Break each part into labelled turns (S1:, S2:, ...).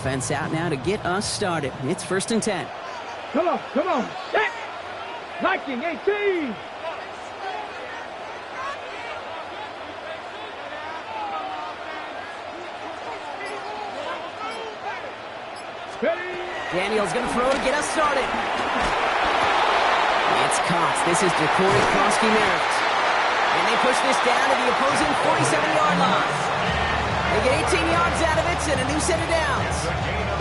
S1: offense out now to get us started. It's 1st and 10.
S2: Come on, come on. Set. Liking 18.
S1: Daniel's going to throw to get us started. It's caught. This is Jacory Krosky-Merritt. And they push this down to the opposing 47-yard line. They get 18 yards out of it and a new set of downs.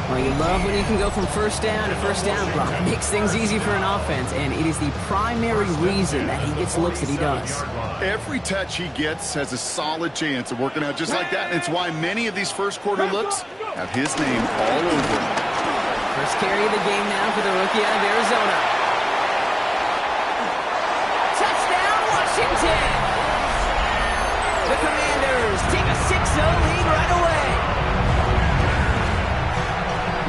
S1: Well, you love when you can go from first down to first down block. It makes things easy for an offense, and it is the primary reason that he gets looks that he does.
S3: Every touch he gets has a solid chance of working out just like that. And it's why many of these first quarter looks have his name all over it.
S1: First carry of the game now for the rookie out of Arizona. Touchdown, Washington! The Commanders take a 6-0 lead right away.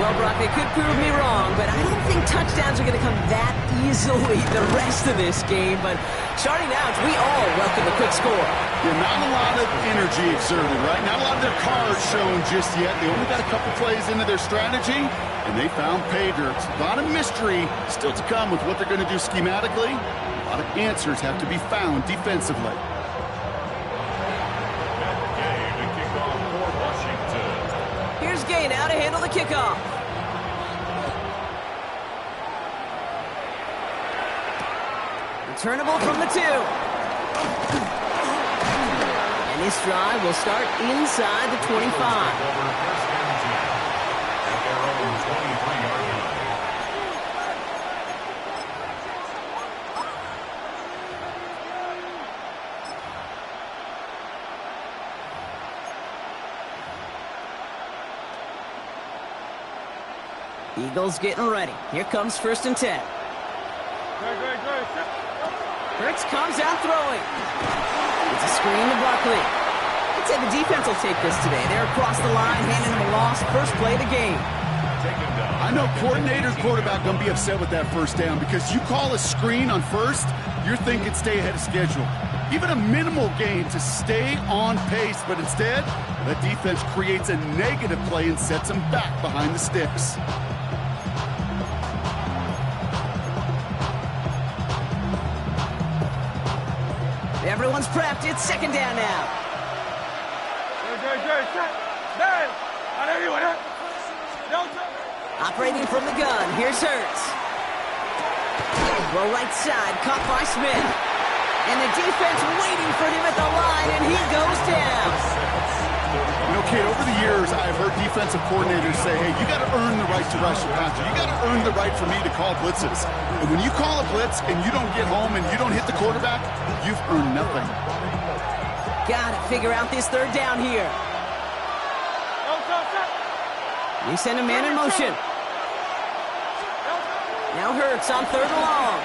S1: Well, Brock, they could prove me wrong, but I don't think touchdowns are going to come that easily the rest of this game. But starting out, we all welcome the quick score.
S3: Yeah, not a lot of energy exerted, right? Not a lot of their cards shown just yet. They only got a couple plays into their strategy, and they found pay dirt. A lot of mystery still to come with what they're going to do schematically. A lot of answers have to be found defensively.
S1: Here's Gay now to handle the kickoff. Returnable from the 2. And this drive will start inside the 25. Eagles getting ready. Here comes 1st and 10. Hurts comes out throwing. It's a screen to Buckley. I'd say the defense will take this today. They're across the line, handing him a loss. First play of the game.
S3: I know coordinator and quarterback going to be upset with that first down because you call a screen on first, you're thinking stay ahead of schedule. Even a minimal gain to stay on pace, but instead, the defense creates a negative play and sets them back behind the sticks.
S1: Everyone's prepped. It's 2nd down now. Operating from the gun. Here's Hurts. Well, right side, caught by Smith. And the defense waiting for him at the line, and he goes down.
S3: You know, Kate, over the years, I've heard defensive coordinators say, hey, you got to earn the right to rush the passer. You got to earn the right for me to call blitzes. And when you call a blitz and you don't get home and you don't hit the quarterback, you've earned nothing.
S1: Got to figure out this 3rd down here. They send a man in motion. Now Hurts on 3rd and long.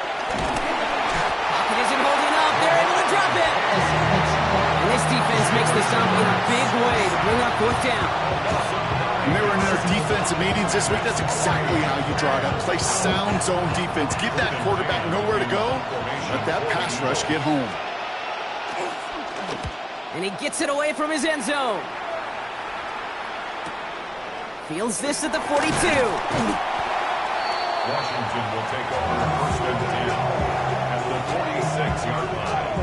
S1: Pocket isn't holding up. They're able to drop it. And this defense makes the stop in a big way to bring up 4th down.
S3: When they were in their defensive meetings this week, that's exactly how you draw it up. Play sound zone defense. Give that quarterback nowhere to go. Let that pass rush get home.
S1: And he gets it away from his end zone. Fields this at the 42.
S4: Washington will take over 1st and 10 at the 46-yard line.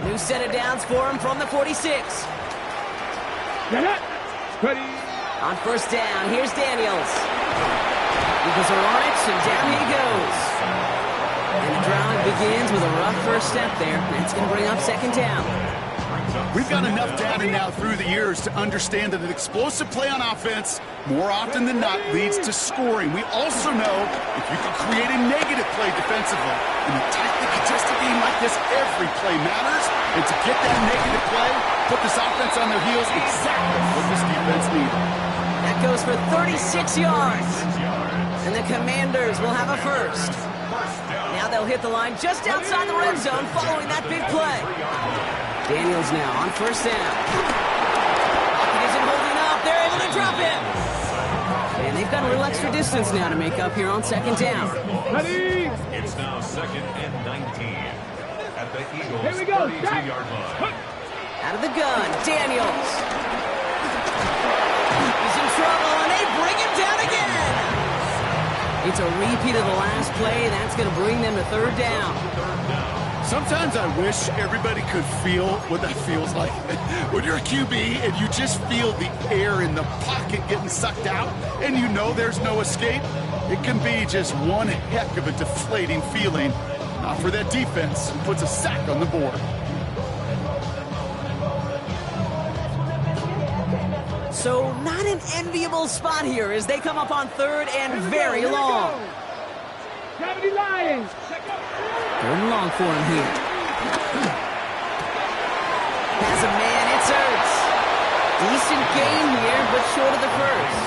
S1: New set of downs for him from the 46.
S2: Ready.
S1: On 1st down, here's Daniels. Eagles are on it, and down he goes. And the drive begins with a rough first step there. That's going to bring up 2nd down.
S3: We've got enough data now through the years to understand that an explosive play on offense, more often than not, leads to scoring. We also know if you can create a negative play defensively, in a tightly contested game like this, every play matters. And to get that negative play, put this offense on their heels, exactly what this defense needed.
S1: That goes for 36 yards. And the Commanders will have a first. Now they'll hit the line just outside the red zone following that big play. Daniels now on 1st down. Pocket isn't holding up. They're able to drop him. And they they've got a little extra distance now to make up here on second down.
S2: Ready?
S4: It's now 2nd and 19 at the Eagles'
S2: Here we go.
S4: 32-yard line.
S1: Out of the gun, Daniels. He's in trouble, and they bring him down again. It's a repeat of the last play. That's going to bring them to third down.
S3: Sometimes I wish everybody could feel what that feels like. When you're a QB and you just feel the air in the pocket getting sucked out and you know there's no escape, it can be just one heck of a deflating feeling. Not for that defense who puts a sack on the board.
S1: So not an enviable spot here as they come up on third and very long.
S2: Gravity Lions.
S1: Third and long for him here. Has a man, it's Ertz. Decent gain here, but short of the first.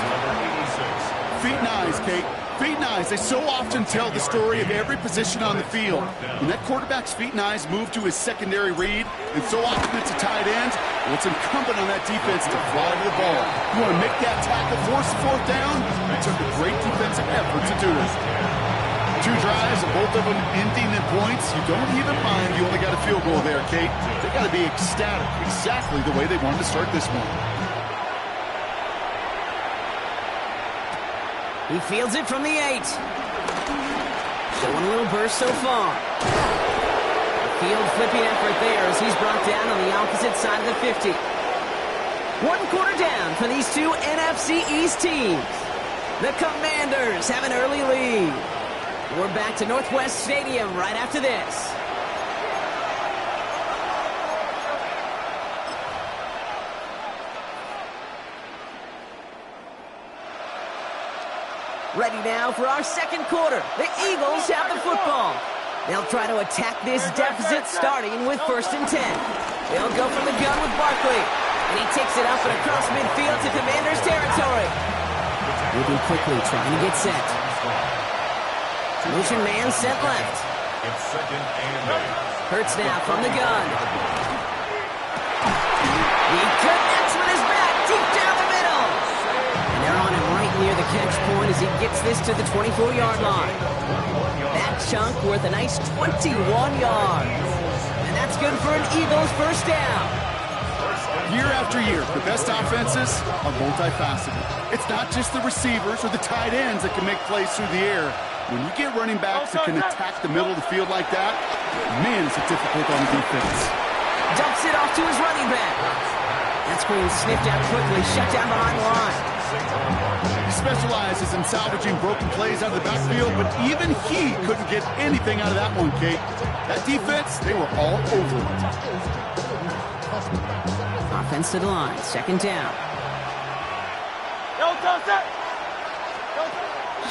S3: Feet and eyes, Kate. Feet and eyes. They so often tell the story of every position on the field. When that quarterback's feet and eyes move to his secondary read, and so often it's a tight end, well, it's incumbent on that defense to fly to the ball. You want to make that tackle, force the fourth down? It took a great defensive effort to do it. 2 drives, and both of them ending in points. You don't even mind you only got a field goal there, Kate. They got to be ecstatic, exactly the way they wanted to start this one.
S1: He fields it from the 8. Showing a little burst so far. Field flipping effort there as he's brought down on the opposite side of the 50. 1 quarter down for these two NFC East teams. The Commanders have an early lead. We're back to Northwest Stadium right after this. Ready now for our second quarter. The Eagles have the football. They'll try to attack this deficit starting with 1st and 10. They'll go from the gun with Barkley. And he takes it up and across midfield to Commanders territory. Moving quickly, trying to get set. Motion man set left.
S4: It's 2nd and 8.
S1: Hurts now from the gun. He connects with his back deep down the middle. And they're on him right near the catch point as he gets this to the 24-yard line. That chunk worth a nice 21 yards. And that's good for an Eagles first down.
S3: Year after year, the best offenses are multifaceted. It's not just the receivers or the tight ends that can make plays through the air. When you get running backs that can attack the middle of the field like that, man, is it difficult on the defense.
S1: Dumps it off to his running back. That screen sniffed out quickly, shut down behind the line.
S3: He specializes in salvaging broken plays out of the backfield, but even he couldn't get anything out of that one, Kate. That defense, they were all over it.
S1: Offense to the line, 2nd down.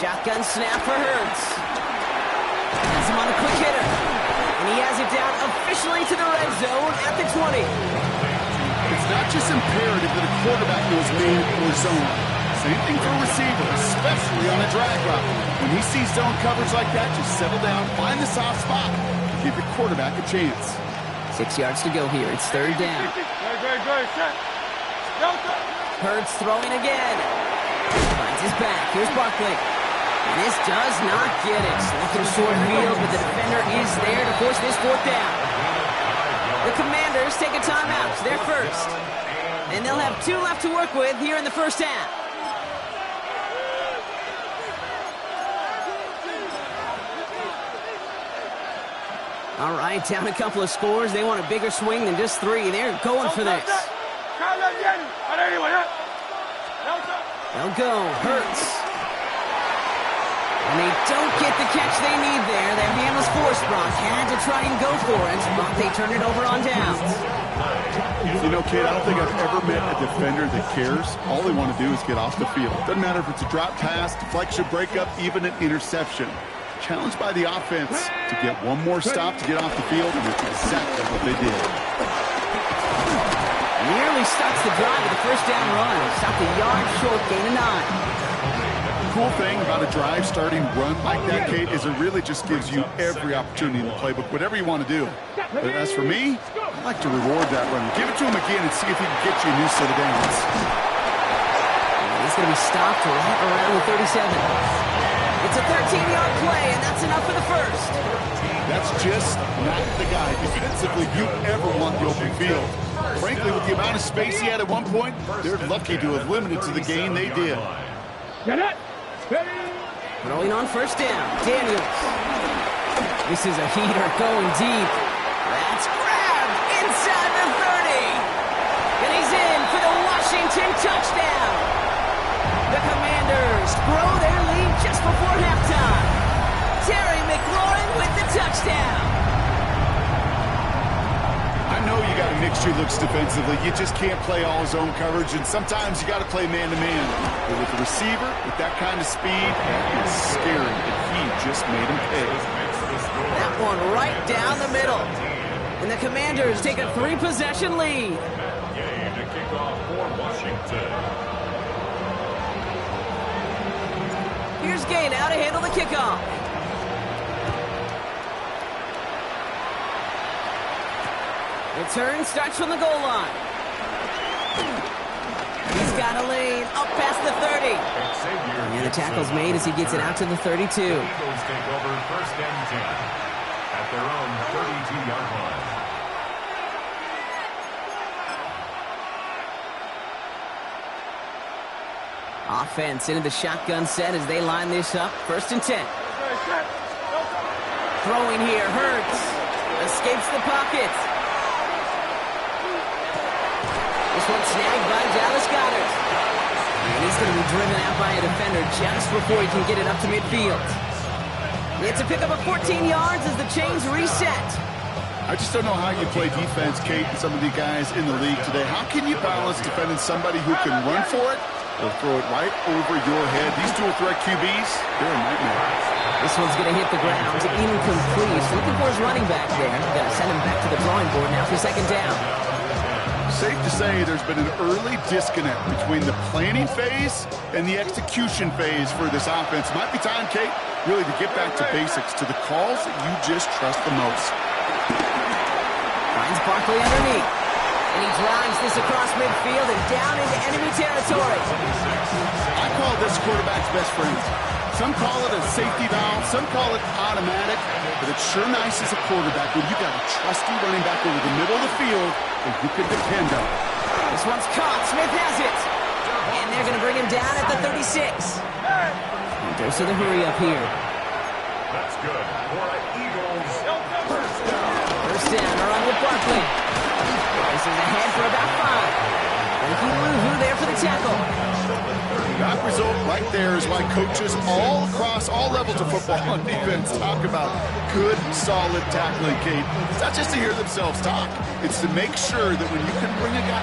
S1: Shotgun snap for Hurts. Has him on a quick hitter. And he has it down officially to the red zone at the 20.
S3: It's not just imperative that a quarterback knows man or zone. Same thing for a receiver, especially on a drag route. When he sees zone coverage like that, just settle down, find the soft spot, and give your quarterback a chance.
S1: 6 yards to go here. It's 3rd down. Hurts throwing again. Finds his back. Here's Barkley. This does not get it. Looking short field, but the defender is there to force this 4th down. The Commanders take a timeout. They're first. And they'll have 2 left to work with here in the first half. All right, down a couple of scores. They want a bigger swing than just 3. They're going for this. They'll go. Hurts. And they don't get the catch they need there. Their hand was forced. Brock had to try and go for it, but they turn it over on downs.
S3: You know, kid, I don't think I've ever met a defender that cares. All they want to do is get off the field. Doesn't matter if it's a drop pass, deflection, breakup, even an interception. Challenged by the offense to get one more stop to get off the field, and that's exactly what they did.
S1: Nearly stops the drive with a first down run. Stopped a yard short, gain of 9.
S3: The cool thing about a drive starting run like that, Kate, is it really just gives you every opportunity in the playbook, whatever you want to do. But as for me, I like to reward that run. Give it to him again and see if he can get you a new set of downs.
S1: This he's going to be stopped right around the 37. It's a 13-yard play, and that's enough for the first.
S3: That's just not the guy defensively you ever want the open field. Frankly, with the amount of space he had at one point, they're lucky to have limited to the gain they did.
S1: Throwing on first down, Daniels. This is a heater going deep. That's grabbed inside the 30. And he's in for the Washington touchdown. The Commanders grow their lead just before halftime. Terry McLaurin with the touchdown.
S3: I know you got to mix your looks defensively. You just can't play all zone coverage, and sometimes you got to play man-to-man. But with the receiver, with that kind of speed, that is scary, and he just made him pay.
S1: That one right down the middle. And the Commanders take a 3-possession lead.
S4: Game to kick off for Washington.
S1: Here's Gay now to handle the kickoff. Return starts from the goal line. He's got a lane up past the 30. And the tackle's made as he gets it out to the 32.
S4: The Eagles take over first and 10 at their own 32-yard line.
S1: Offense into the shotgun set as they line this up. First and 10. Throwing here, Hurts. Escapes the pocket. This one snagged by Dallas Goedert. And he's going to be driven out by a defender just before he can get it up to midfield. He had to pick up a 14 yards as the chains reset.
S3: I just don't know how you play defense, Kate, and some of the guys in the league today. How can you balance defending somebody who can run for it or throw it right over your head? These dual threat QBs, they're a nightmare.
S1: This one's going to hit the ground. Incomplete. Looking for his running back there. Going to send him back to the drawing board now for second down.
S3: Safe to say there's been an early disconnect between the planning phase and the execution phase for this offense. Might be time, Kate, really to get back to basics, to the calls that you just trust the most.
S1: Finds Barkley underneath. And he drives this across midfield and down into enemy territory.
S3: I call this quarterback's best friend. Some call it a safety valve, some call it automatic, but it's sure nice as a quarterback when you got a trusty running back over the middle of the field that you can depend on.
S1: This one's caught. Smith has it. And they're going to bring him down at the 36. And goes to the hurry up here.
S4: That's good for an Eagles first down.
S1: First down, they're on with Barkley. This is ahead for about 5. Frankie Louvu there for the tackle.
S3: That result right there is why coaches all across all levels of football and defense talk about good, solid tackling, Kate. It's not just to hear themselves talk. It's to make sure that when you can bring a guy